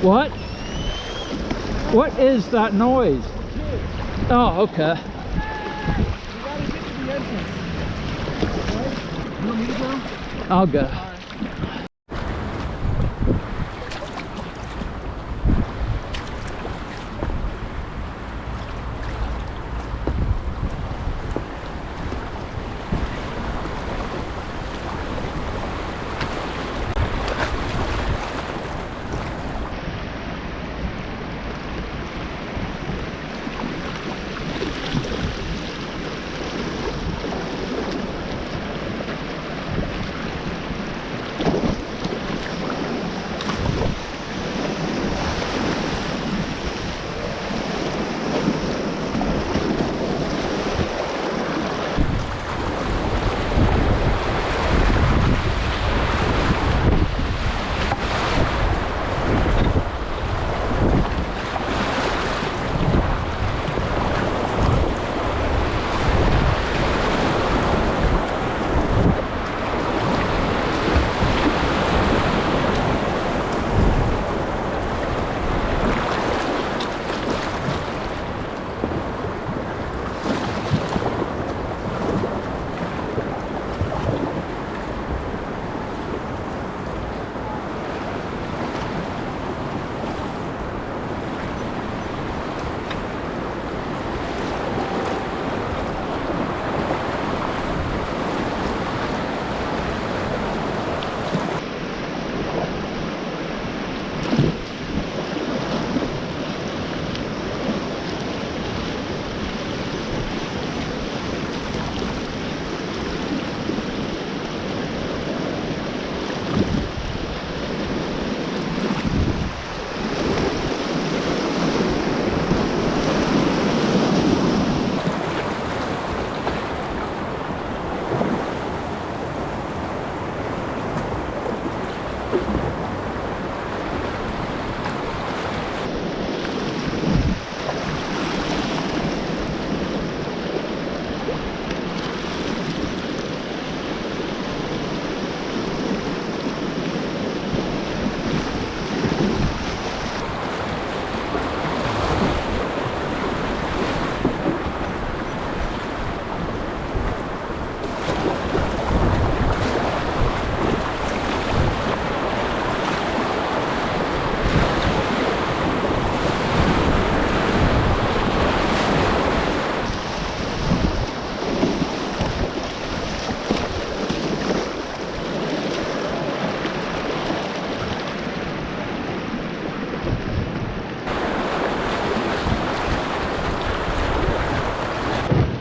What? What is that noise? Oh, okay. You gotta get to the entrance. You want me to go? I'll go.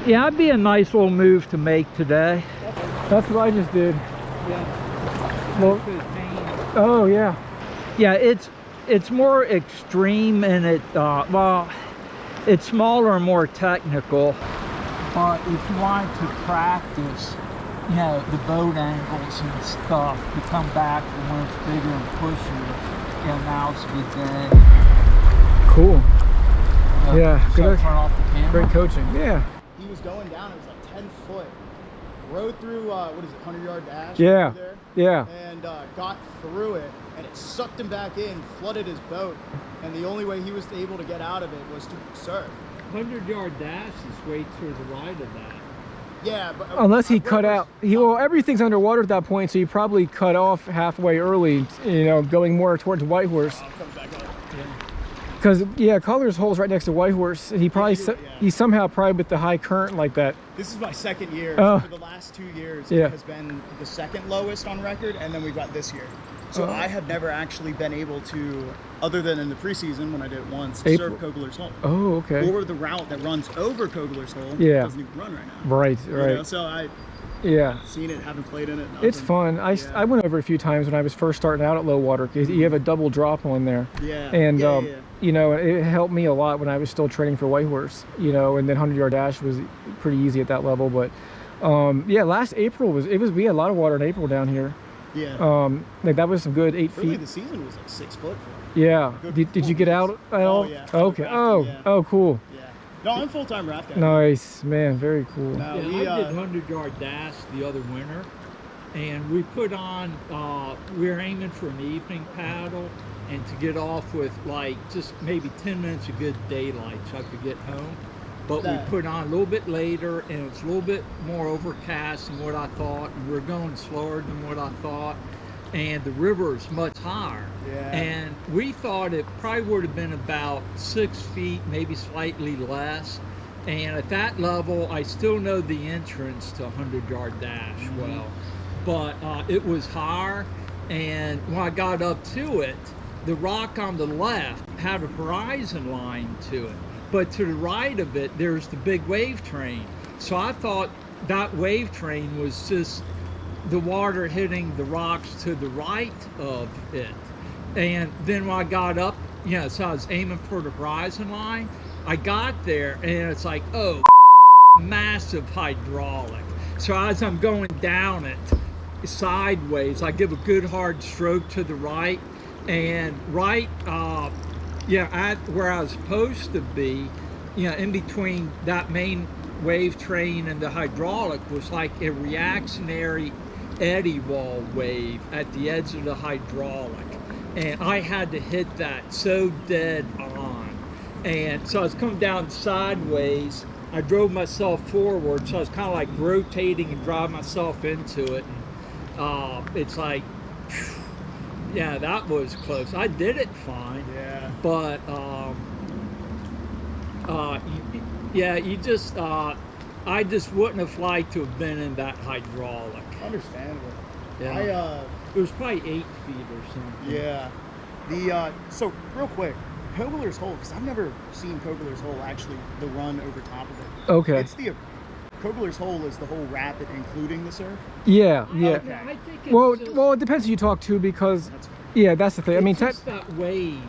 Yeah, that'd be a nice little move to make today. That's what I just did. Yeah. Well, oh yeah. Yeah, it's more extreme and well, it's smaller and more technical. But if you wanted to practice, you know, the boat angles and stuff to come back when it's bigger and pushier, yeah, now's a good day. Cool. Yeah, so good. turn off the camera. Great coaching. Yeah. He was going down, it was like 10 foot. Rode through, what is it, 100-yard dash? Yeah. There, Yeah. and got through it, and it sucked him back in, flooded his boat, and the only way he was able to get out of it was to surf. 100-yard dash is way to the right of that. Yeah, but Unless he cut out. Well, everything's underwater at that point, so he probably cut off halfway early, you know, going more towards Whitehorse. I'll come back up. Because, yeah, Cogler's hole's right next to Whitehorse. He probably, he somehow probably with the high current like that. This is my second year. Oh. For the last 2 years, Yeah. it has been the second lowest on record, and then we've got this year. So I have never actually been able to, other than in the preseason when I did it once, April. surf Cogler's hole. Oh, okay. Or the route that runs over Cogler's hole Yeah. doesn't even run right now. Right, You right. know, so I Yeah. seen it, haven't played in it. Nothing. It's fun. I went over a few times when I was first starting out at low water, because you have a double drop on there. Yeah. And, yeah. you know, it helped me a lot when I was still training for Whitehorse, you know, and then 100-yard dash was pretty easy at that level. But, yeah, last April we had a lot of water in April down here. Yeah. Like that was some good 8 Really, feet. the season was like 6 foot. Yeah. Good Did you get out at all? Oh, yeah. Okay. Rafting, yeah. Oh, cool. Yeah. No, I'm full-time raft guy. Nice, man. Very cool. No, Yeah, we, I did 100-yard dash the other winter. and we put on, we were aiming for an evening paddle, and to get off with like just maybe 10 minutes of good daylight so I could get home. But we put on a little bit later, and it was a little bit more overcast than what I thought, and we're going slower than what I thought, and the river is much higher. Yeah. And we thought it probably would have been about 6 feet, maybe slightly less. And at that level, I still know the entrance to 100-yard dash well, but it was higher. And when I got up to it, the rock on the left had a horizon line to it, but to the right of it, there's the big wave train. So I thought that wave train was just the water hitting the rocks to the right of it. And then when I got up, so I was aiming for the horizon line, I got there and it's like, oh, massive hydraulic. So as I'm going down it sideways, I give a good hard stroke to the right, and at where I was supposed to be, in between that main wave train and the hydraulic was like a reactionary eddy wall wave at the edge of the hydraulic, and I had to hit that so dead on. And so I was coming down sideways, I drove myself forward, so I was kind of like rotating and driving myself into it. And, it's like, yeah, that was close. I did it fine. Yeah. But I just wouldn't have liked to have been in that hydraulic. Understandable. Yeah. It was probably 8 feet or something. Yeah. So real quick, Cogler's Hole, because I've never seen Cogler's Hole actually, the run over top of it. Okay. Cogler's Hole is the whole rapid, including the surf? Yeah. Okay. I think it's Well, it depends who you talk to, because that's the thing. I mean, it's just that wave.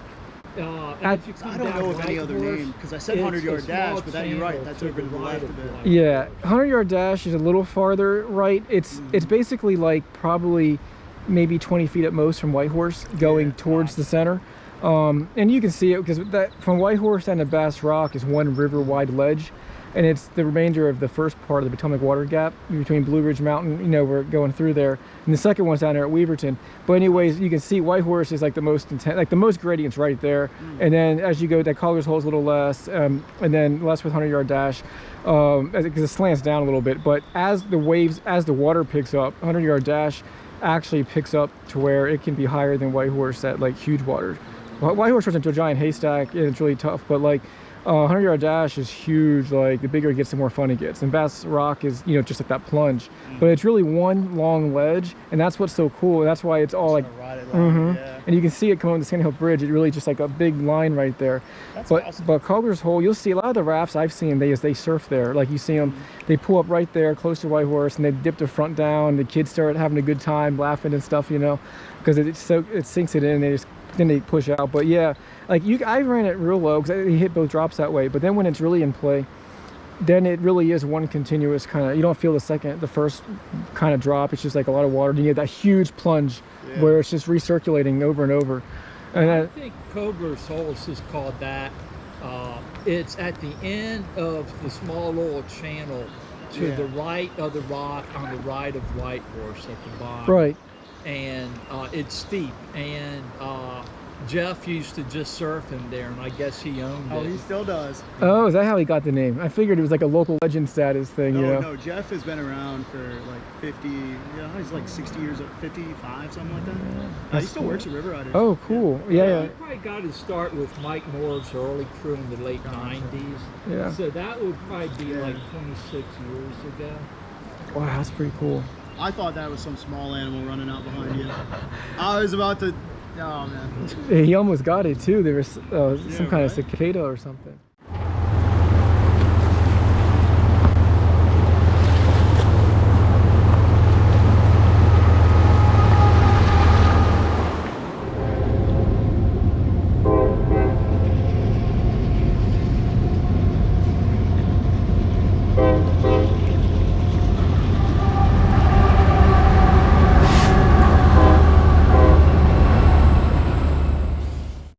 I don't know of any other name, because I said 100-yard dash, but you're right, that's over to the left of it. Yeah, 100-yard dash is a little farther right. It's basically like probably maybe 20 feet at most from Whitehorse going towards the center. And you can see it because that from Whitehorse down to Bass Rock is one river wide ledge, and it's the remainder of the first part of the Potomac water gap between Blue Ridge Mountain, we're going through there, and the second one's down there at Weaverton. But anyways, you can see Whitehorse is like the most intense, like the most gradients right there, and then as you go, that Cogler's Hole is a little less, and then less with 100-yard dash, because it slants down a little bit. But as the water picks up, 100-yard dash actually picks up to where it can be higher than Whitehorse at like huge water. Whitehorse turns into a giant haystack, and it's really tough, but like 100-yard dash is huge. Like the bigger it gets, the more fun it gets. And Bass Rock is, just like that plunge, but it's really one long ledge, and that's what's so cool. That's why it's all like, and you can see it coming on the Sand Hill Bridge. It really just like a big line right there. That's awesome. But Cogler's Hole, you'll see a lot of the rafts I've seen, they surf there. Like you see them, they pull up right there close to Whitehorse, and they dip the front down. The kids start having a good time, laughing and stuff, because it sinks it in. Then they push out. But yeah, like I ran it real low because they hit both drops that way. But then when it's really in play, then it really is one continuous kind of, you don't feel the first kind of drop. It's just like a lot of water. You get that huge plunge where it's just recirculating over and over. And I think Cogler's Hole is just called that. It's at the end of the small little channel to the right of the rock on the right of Whitehorse at the bottom. Right. And it's steep, and Jeff used to just surf in there, and I guess he owned it. Oh, he still does. Oh, is that how he got the name? I figured it was like a local legend status thing. No, Jeff has been around for like 50, he's like 60 years, 55, something like that. He still works at River Riders. Oh, cool. Yeah. He probably got his start with Mike Moore's early crew in the late 90s. Yeah. So that would probably be like 26 years ago. Wow, that's pretty cool. I thought that was some small animal running out behind you. I was about to, oh man. He almost got it too. There was some kind of cicada or something.